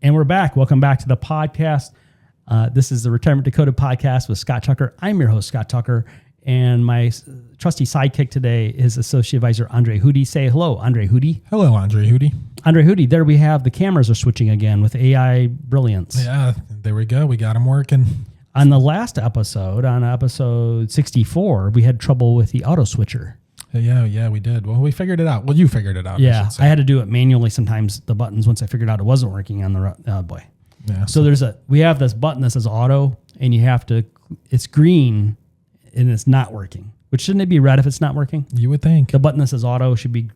And we're back. Welcome back to the podcast. This is the Retirement Decoded podcast with Scott Tucker. I'm your host, Scott Tucker, and my trusty sidekick today is Associate Advisor Andre Hootie. Say hello, Andre Hootie. Hello, Andre Hootie. Andre Hootie, there we have the cameras are switching again with AI brilliance. Yeah, there we go. We got them working. On the last episode, on episode 64, we had trouble with the auto switcher. Yeah, we did. Well, we figured it out. Well, you figured it out. Yeah, I had to do it manually sometimes, the buttons, once I figured out it wasn't working on the, boy. Yeah. So we have this button that says auto, and you have to, it's green, and it's not working. Which shouldn't it be red if it's not working? You would think. The button that says auto should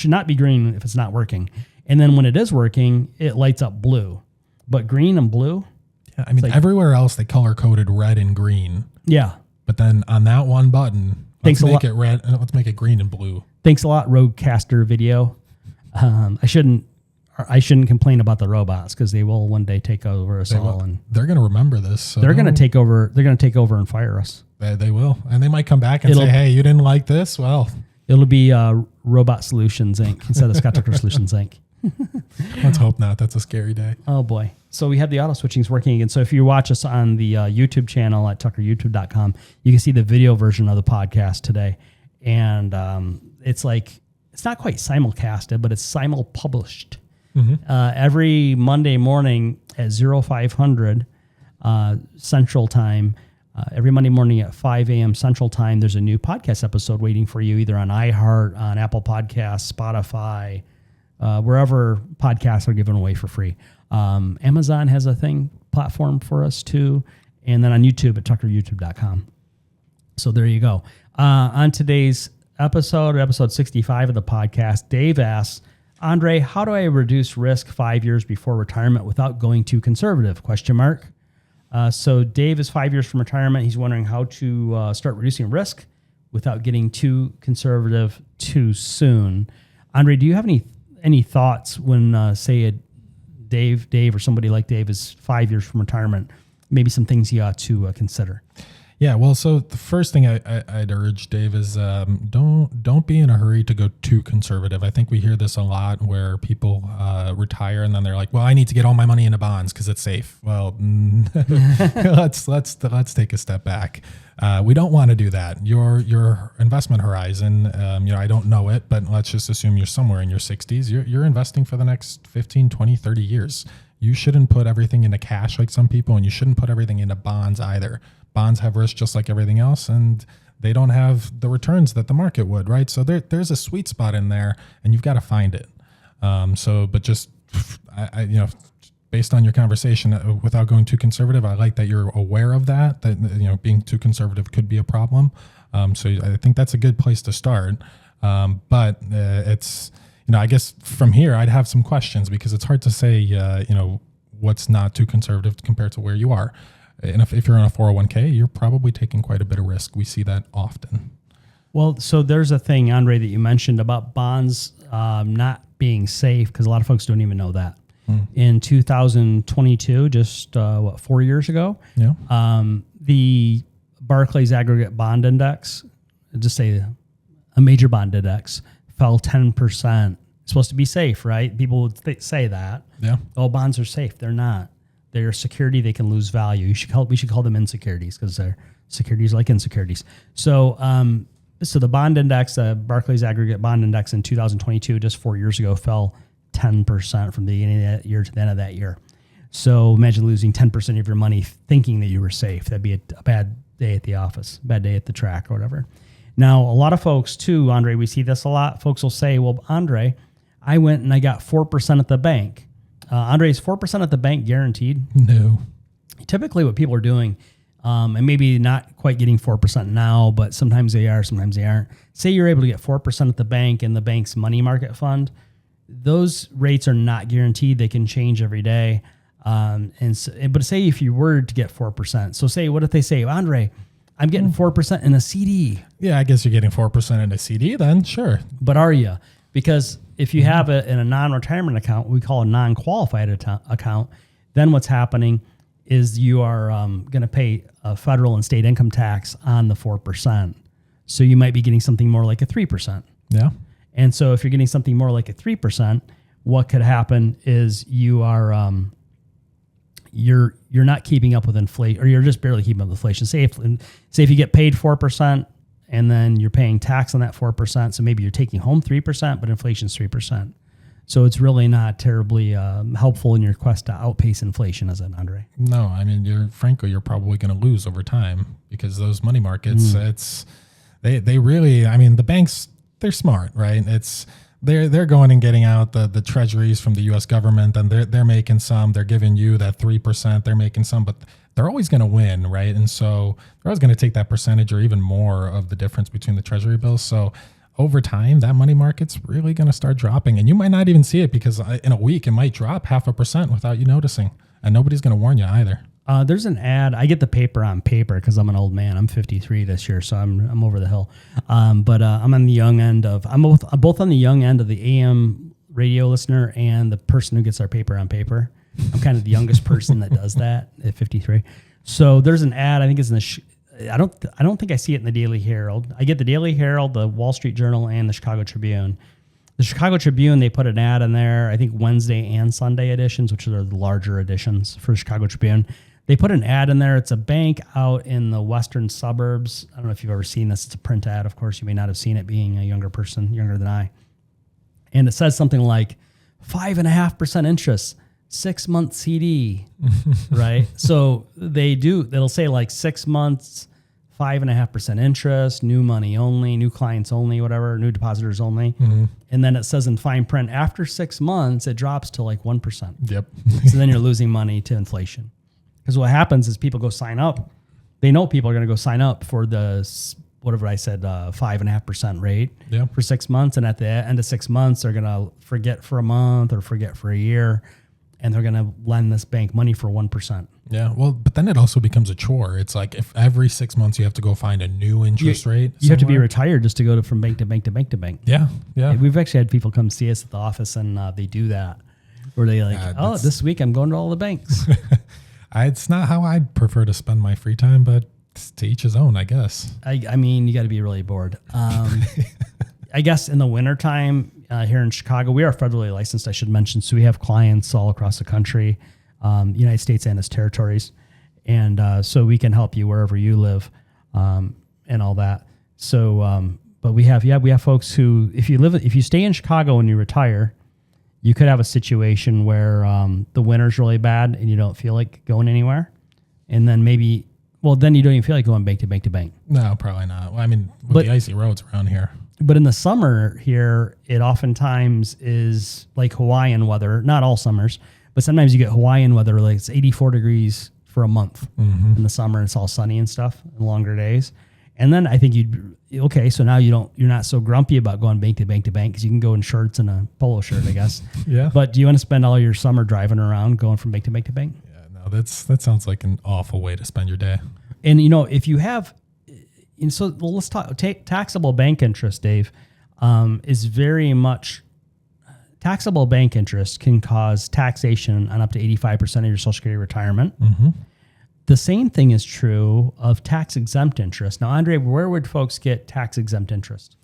not be green if it's not working. And then when it is working, it lights up blue. But green and blue? Yeah, I mean, everywhere else they color-coded red and green. Yeah. But then on that one button, let's make it red, and let's make it green and blue. Thanks a lot, Rodecaster Video. I shouldn't complain about the robots because they will one day take over us all, and they're going to remember this. So they're going to take over. They're going to take over and fire us. They will, and they might come back and say, "Hey, you didn't like this? Well, it'll be Robot Solutions Inc. instead of Scott Tucker Solutions Inc." Let's hope not. That's a scary day. Oh boy! So we have the auto switchings working again. So if you watch us on the YouTube channel at tuckeryoutube.com, you can see the video version of the podcast today, and it's not quite simulcasted, but it's simulpublished. Mm-hmm. Every Monday morning at 0500 Central Time, every Monday morning at 5 a.m. Central Time, there's a new podcast episode waiting for you, either on iHeart, on Apple Podcasts, Spotify, wherever podcasts are given away for free. Amazon has a platform for us too, and then on YouTube at tuckeryoutube.com. So there you go. On today's episode 65 of the podcast, Dave asks, Andre, how do I reduce risk 5 years before retirement without going too conservative? ? So Dave is 5 years from retirement. He's wondering how to start reducing risk without getting too conservative too soon. Andre, do you have any thoughts when, say, Dave or somebody like Dave is 5 years from retirement, maybe some things he ought to consider? Yeah, well, so the first thing I'd urge, Dave, is don't be in a hurry to go too conservative. I think we hear this a lot where people retire and then they're like, "Well, I need to get all my money into bonds because it's safe." Well, let's take a step back. We don't want to do that. Your investment horizon, I don't know it, but let's just assume you're somewhere in your 60s. You're investing for the next 15, 20, 30 years. You shouldn't put everything into cash like some people, and you shouldn't put everything into bonds either. Bonds have risk just like everything else, and they don't have the returns that the market would, right? So there's a sweet spot in there, and you've got to find it. But just, based on your conversation, without going too conservative, I like that you're aware of that being too conservative could be a problem. So I think that's a good place to start. But it's, I guess from here, I'd have some questions because it's hard to say, what's not too conservative compared to where you are. And if you're on a 401k, you're probably taking quite a bit of risk. We see that often. Well, so there's a thing, Andre, that you mentioned about bonds not being safe, because a lot of folks don't even know that. In 2022, just 4 years ago, the Barclays Aggregate Bond Index, just say a major bond index, fell 10%. It's supposed to be safe, right? People would say that. Yeah. Oh, bonds are safe. They're not. They're a security. They can lose value. We should call them insecurities because they're securities like insecurities. So the bond index, Barclays Aggregate Bond Index in 2022, just 4 years ago, fell 10% from the beginning of that year to the end of that year. So imagine losing 10% of your money thinking that you were safe. That'd be a bad day at the office, bad day at the track or whatever. Now, a lot of folks too, Andre, we see this a lot. Folks will say, well, Andre, I went and I got 4% at the bank. Andre, is 4% at the bank guaranteed? No. Typically what people are doing, and maybe not quite getting 4% now, but sometimes they are, sometimes they aren't. Say you're able to get 4% at the bank in the bank's money market fund. Those rates are not guaranteed. They can change every day. But say if you were to get 4%. So say, what if they say, Andre, I'm getting 4% in a CD. Yeah, I guess you're getting 4% in a CD then, sure. But are you? Because if you have it in a non-retirement account, we call a non-qualified account, then what's happening is you are going to pay a federal and state income tax on the 4%. So you might be getting something more like a 3%. Yeah. And so if you're getting something more like a 3%, what could happen is you are you're not keeping up with inflation, or you're just barely keeping up with inflation. Say if you get paid 4% and then you're paying tax on that 4%, so maybe you're taking home 3%, but inflation's 3%. So it's really not terribly helpful in your quest to outpace inflation, is it, Andre? No, I mean, you're probably going to lose over time, because those money markets, they really, I mean, the banks, they're smart, right? They're going and getting out the treasuries from the U.S. government, and they're making some. They're giving you that 3%. They're making some, but they're always going to win, right? And so they're always going to take that percentage or even more of the difference between the treasury bills. So over time, that money market's really going to start dropping, and you might not even see it, because in a week it might drop 0.5% without you noticing, and nobody's going to warn you either. There's an ad. I get the paper on paper because I'm an old man. I'm 53 this year, so I'm over the hill. But I'm on the young end of. I'm both on the young end of the AM radio listener and the person who gets our paper on paper. I'm kind of the youngest person that does that at 53. So there's an ad. I think it's in the. I don't think I see it in the Daily Herald. I get the Daily Herald, the Wall Street Journal, and the Chicago Tribune. The Chicago Tribune, they put an ad in there, I think Wednesday and Sunday editions, which are the larger editions for Chicago Tribune. They put an ad in there. It's a bank out in the western suburbs. I don't know if you've ever seen this. It's a print ad. Of course, you may not have seen it, being a younger person, younger than I. And it says something like 5.5% interest, 6-month CD, right? So they'll say like 6 months, 5.5% interest, new money only, new clients only, whatever, new depositors only. Mm-hmm. And then it says in fine print, after 6 months, it drops to like 1%. Yep. So then you're losing money to inflation. Because what happens is people go sign up. They know people are going to go sign up for the, whatever I said, 5.5% rate for 6 months. And at the end of 6 months, they're going to forget for a month or forget for a year. And they're going to lend this bank money for 1%. Yeah, well, but then it also becomes a chore. It's like if every 6 months you have to go find a new interest rate. You have to be retired just to go from bank to bank to bank to bank. Yeah. We've actually had people come see us at the office, and they do that. Where they this week I'm going to all the banks. It's not how I'd prefer to spend my free time, but to each his own, I guess. I mean, you got to be really bored. I guess in the wintertime here in Chicago, we are federally licensed, I should mention. So we have clients all across the country, United States and its territories. And so we can help you wherever you live and all that. So, but we have folks who, if you stay in Chicago and you retire, you could have a situation where the winter's really bad and you don't feel like going anywhere. And then then you don't even feel like going bank to bank to bank. No, probably not. Well, I mean, with the icy roads around here. But in the summer here, it oftentimes is like Hawaiian weather. Not all summers, but sometimes you get Hawaiian weather, like it's 84 degrees for a month in the summer, and it's all sunny and stuff, and longer days. And then I think so now you're not so grumpy about going bank to bank to bank, because you can go in shorts and a polo shirt, I guess. Yeah. But do you want to spend all your summer driving around going from bank to bank to bank? Yeah, no, that sounds like an awful way to spend your day. And if you have, so let's talk taxable bank interest, Dave, is very much, taxable bank interest can cause taxation on up to 85% of your Social Security retirement. Mm-hmm. The same thing is true of tax-exempt interest. Now, Andre, where would folks get tax-exempt interest?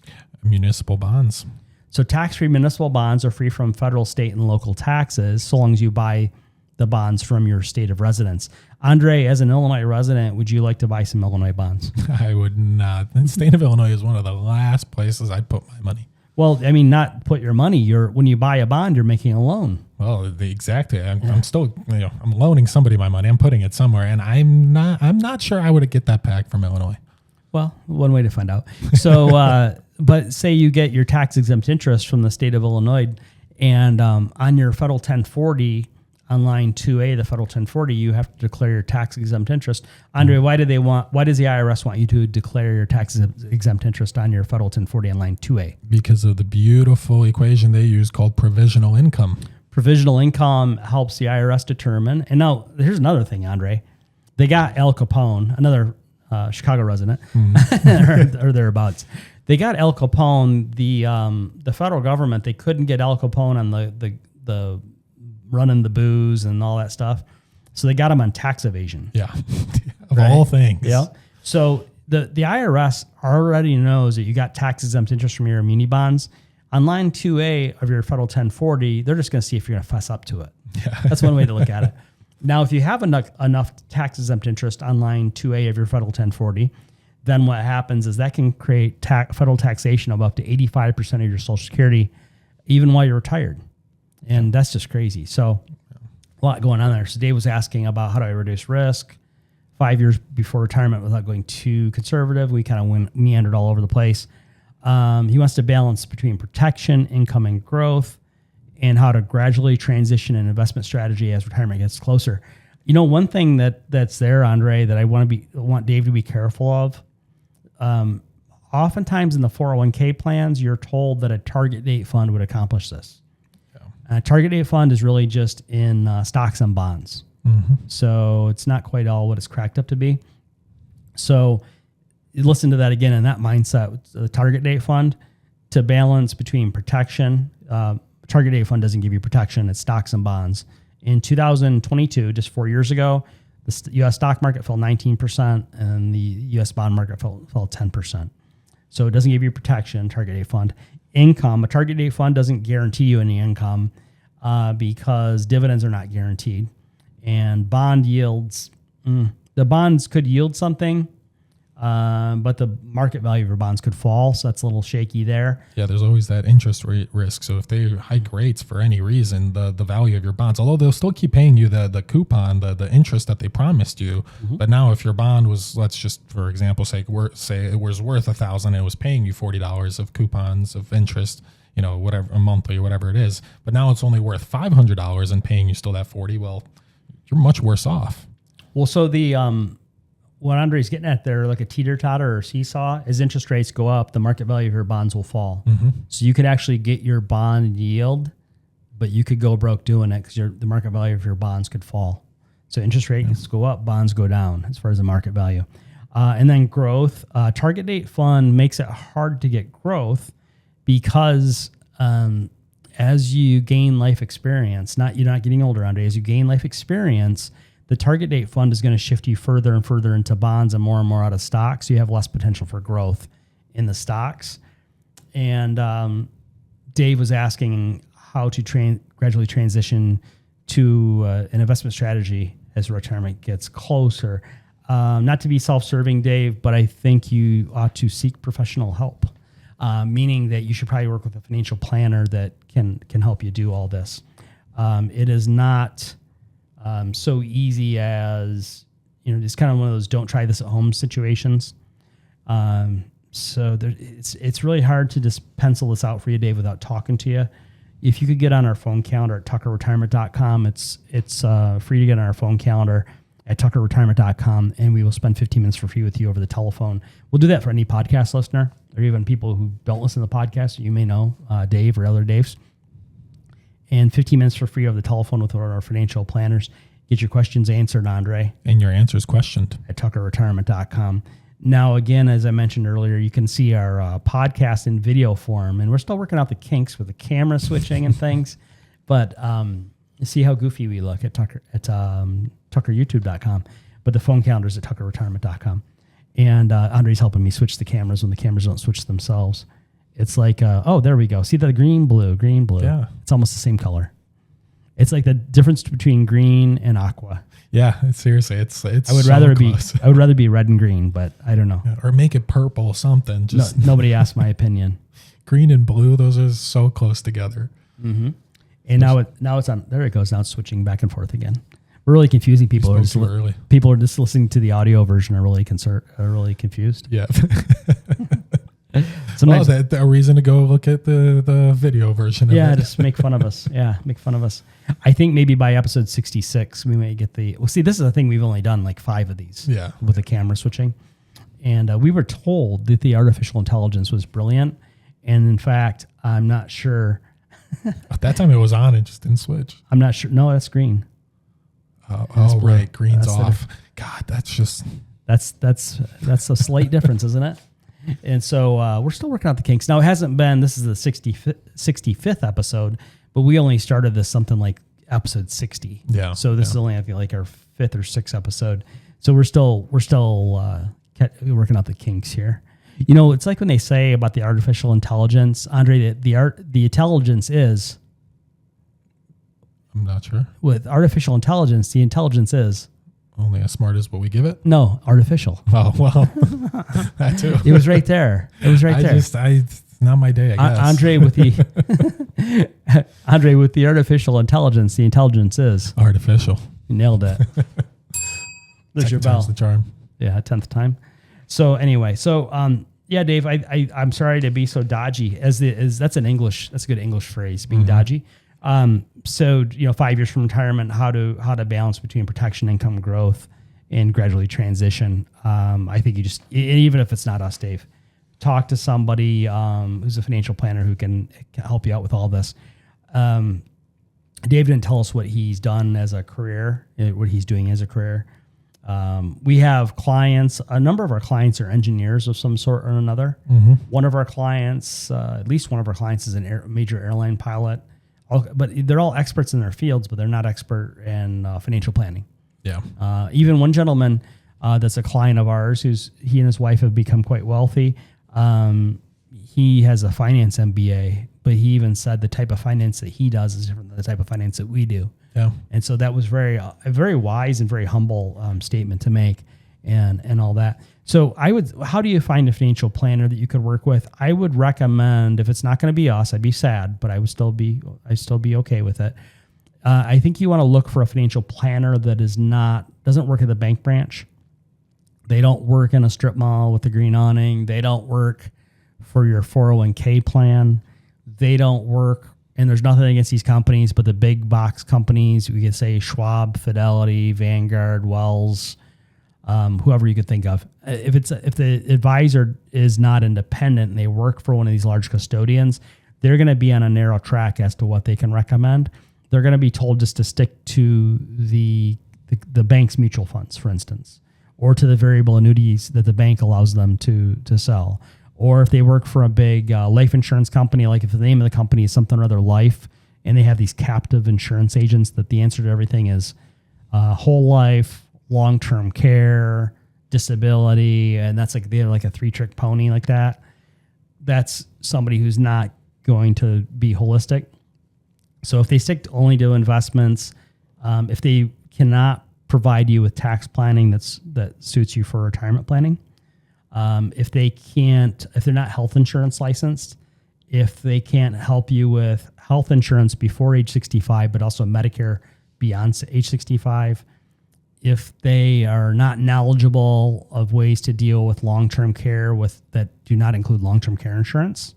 Municipal bonds. So tax-free municipal bonds are free from federal, state, and local taxes, so long as you buy the bonds from your state of residence. Andre, as an Illinois resident, would you like to buy some Illinois bonds? I would not. The state of Illinois is one of the last places I'd put my money. Well, I mean, not put your money. When you buy a bond, you're making a loan. Well, exactly. I'm still, I'm loaning somebody my money. I'm putting it somewhere, and I'm not sure I would get that back from Illinois. Well, one way to find out. So, but say you get your tax exempt interest from the state of Illinois, and on your federal 1040, on line 2A, the federal 1040, you have to declare your tax exempt interest. Andre, why does the IRS want you to declare your tax exempt interest on your federal 1040 on line 2A? Because of the beautiful equation they use called provisional income. Provisional income helps the IRS determine. And now here's another thing, Andre. They got Al Capone, another Chicago resident, or thereabouts. They got Al Capone, the federal government. They couldn't get Al Capone on the running the booze and all that stuff. So they got him on tax evasion. Yeah. Of all things. Yeah. So the IRS already knows that you got tax exempt interest from your muni bonds. On line 2A of your federal 1040, they're just going to see if you're going to fess up to it. Yeah. That's one way to look at it. Now, if you have enough tax-exempt interest on line 2A of your federal 1040, then what happens is that can create federal taxation of up to 85% of your Social Security, even while you're retired. And that's just crazy. So a lot going on there. So Dave was asking about how do I reduce risk 5 years before retirement without going too conservative. We kind of meandered all over the place. He wants to balance between protection, income, and growth, and how to gradually transition an investment strategy as retirement gets closer. You know, one thing that's there, Andre, that I want Dave to be careful of. Oftentimes in the 401k plans, you're told that a target date fund would accomplish this. Yeah. A target date fund is really just in stocks and bonds. Mm-hmm. So it's not quite all what it's cracked up to be. So you listen to that again in that mindset, the target date fund, to balance between protection. Target date fund doesn't give you protection. It's stocks and bonds. In 2022, just 4 years ago, the U.S. stock market fell 19% and the U.S. bond market fell 10%. So it doesn't give you protection, target date fund. Income, a target date fund doesn't guarantee you any income because dividends are not guaranteed. And bond yields, the bonds could yield something, but the market value of your bonds could fall. So that's a little shaky there. Yeah, there's always that interest rate risk. So if they hike rates for any reason, the value of your bonds, although they'll still keep paying you the coupon, the interest that they promised you. Mm-hmm. But now if your bond was, let's just, for example, say it was worth $1,000 and it was paying you $40 of coupons of interest, you know, whatever, a monthly or whatever it is. But now it's only worth $500 and paying you still that $40. Well, you're much worse off. Well, so the what Andre's getting at there, like a teeter-totter or seesaw, as interest rates go up, the market value of your bonds will fall. Mm-hmm. So you could actually get your bond yield, but you could go broke doing it because the market value of your bonds could fall. So interest rates go up, bonds go down as far as the market value. And then growth. Target date fund makes it hard to get growth because as you gain life experience, you're not getting older, Andre, as you gain life experience, the target date fund is going to shift you further and further into bonds and more out of stocks. So you have less potential for growth in the stocks. And Dave was asking how to gradually transition to an investment strategy as retirement gets closer. Not to be self-serving, Dave, but I think you ought to seek professional help, meaning that you should probably work with a financial planner that can help you do all this. It is not so easy as, it's kind of one of those don't try this at home situations. So it's really hard to just pencil this out for you, Dave, without talking to you. If you could get on our phone calendar at tuckerretirement.com, it's free to get on our phone calendar at tuckerretirement.com, and we will spend 15 minutes for free with you over the telephone. We'll do that for any podcast listener or even people who don't listen to the podcast. You may know Dave or other Daves. And 15 minutes for free over the telephone with one of our financial planners. Get your questions answered, Andre. And your answers questioned. At tuckerretirement.com. Now, again, as I mentioned earlier, you can see our podcast in video form. And we're still working out the kinks with the camera switching and things. But see how goofy we look at tuckeryoutube.com. But the phone calendar is at tuckerretirement.com. And Andre's helping me switch the cameras when the cameras don't switch themselves. It's like, there we go. See the green, blue. Yeah. It's almost the same color. It's like the difference between green and aqua. Yeah, seriously, it's. I would rather be red and green, but I don't know. Yeah, or make it purple, something. Just nobody asked my opinion. Green and blue, those are so close together. Mm-hmm. And now it's on. There it goes. Now it's switching back and forth again. We're really confusing people. People are just listening to the audio version are really confused. Yeah. Sometimes a reason to go look at the video version of it. Yeah, just make fun of us. I think maybe by episode 66, we may get see, this is the thing. We've only done like 5 of these with the camera switching. And we were told that the artificial intelligence was brilliant. And in fact, I'm not sure. At that time it was on, it just didn't switch. I'm not sure. No, that's green. Right. Green's off. God, that's just. That's a slight difference, isn't it? And so we're still working out the kinks. Now, it hasn't been, this is the 65th episode, but we only started this something like episode 60. Yeah. So this is only, I think, like our 5th or 6th episode. So we're still working out the kinks here. It's like when they say about the artificial intelligence, Andre, the intelligence is I'm not sure. With artificial intelligence, the intelligence is Only as smart as what we give it. no artificial. Oh, well, that too. It was right there. It was right there. It's not my day, I guess. Andre with the Andre with the artificial intelligence, the intelligence is. Artificial. You nailed it. There's your Second time's bell. the charm. Yeah, 10th time. So anyway, yeah, Dave, I'm sorry to be so dodgy. That's a good English phrase, being dodgy. So 5 years from retirement, how to balance between protection, income growth, and gradually transition. I think you just, even if it's not us, Dave, talk to somebody who's a financial planner who can help you out with all this. Dave didn't tell us what he's done as a career, what he's doing as a career. We have clients, a number of our clients are engineers of some sort or another. Mm-hmm. One of our clients, at least one of our clients is a major airline pilot, but they're all experts in their fields, but they're not expert in financial planning. Yeah. Even one gentleman that's a client of ours, he and his wife have become quite wealthy. He has a finance MBA, but he even said the type of finance that he does is different than the type of finance that we do. Yeah. And so that was a very wise and very humble statement to make, and all that. So how do you find a financial planner that you could work with? I would recommend, if it's not going to be us, I'd be sad, but I'd still be okay with it. I think you want to look for a financial planner that doesn't work at the bank branch. They don't work in a strip mall with a green awning. They don't work for your 401k plan. They don't work, and there's nothing against these companies, but the big box companies, we could say Schwab, Fidelity, Vanguard, Wells, whoever you could think of. If the advisor is not independent and they work for one of these large custodians, they're going to be on a narrow track as to what they can recommend. They're going to be told just to stick to the bank's mutual funds, for instance, or to the variable annuities that the bank allows them to sell. Or if they work for a big life insurance company, like if the name of the company is something or other life, and they have these captive insurance agents that the answer to everything is whole life, long-term care, disability, and they're like a 3-trick pony like that. That's somebody who's not going to be holistic. So if they stick only to investments, if they cannot provide you with tax planning that suits you for retirement planning, if they're not health insurance licensed, if they can't help you with health insurance before age 65, but also Medicare beyond age 65, if they are not knowledgeable of ways to deal with long-term care that do not include long-term care insurance,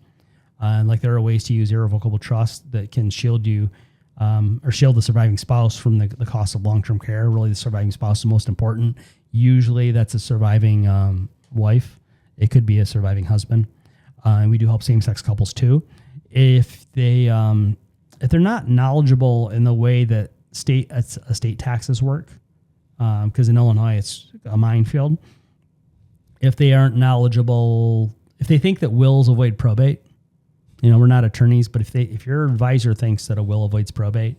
like there are ways to use irrevocable trust that can shield you or shield the surviving spouse from the cost of long-term care. Really, the surviving spouse is most important. Usually that's a surviving wife. It could be a surviving husband. And we do help same-sex couples too. If they're not knowledgeable in the way that estate taxes work, because in Illinois it's a minefield. If they aren't knowledgeable, if they think that wills avoid probate, we're not attorneys, but if your advisor thinks that a will avoids probate,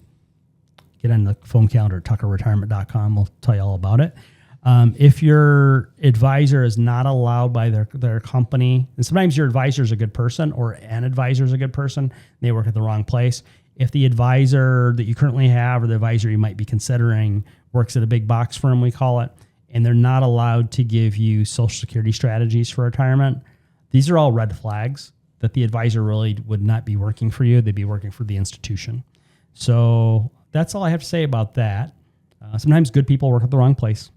get on the phone calendar at tuckerretirement.com. We'll tell you all about it. If your advisor is not allowed by their company, and sometimes your advisor is a good person or an advisor is a good person, they work at the wrong place. If the advisor that you currently have or the advisor you might be considering works at a big box firm, we call it, and they're not allowed to give you Social Security strategies for retirement, these are all red flags that the advisor really would not be working for you. They'd be working for the institution. So that's all I have to say about that. Sometimes good people work at the wrong place.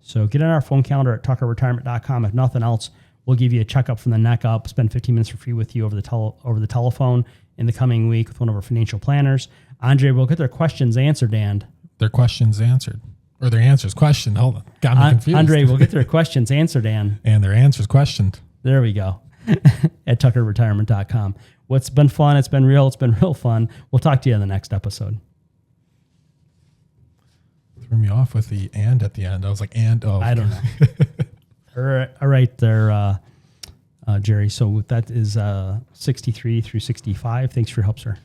So get on our phone calendar at tuckerretirement.com. If nothing else, we'll give you a checkup from the neck up, spend 15 minutes for free with you over the telephone in the coming week with one of our financial planners. Andre, we'll get their questions answered, Dan. Their questions answered. Or their answers questioned. Hold on. Got me confused. Andre, we'll get their questions answered, Dan. And their answers questioned. There we go. At tuckerretirement.com. What's been fun? It's been real. It's been real fun. We'll talk to you in the next episode. Threw me off with the and at the end. I was like, and oh. I don't know. All right there, Jerry. So that is 63 through 65. Thanks for your help, sir.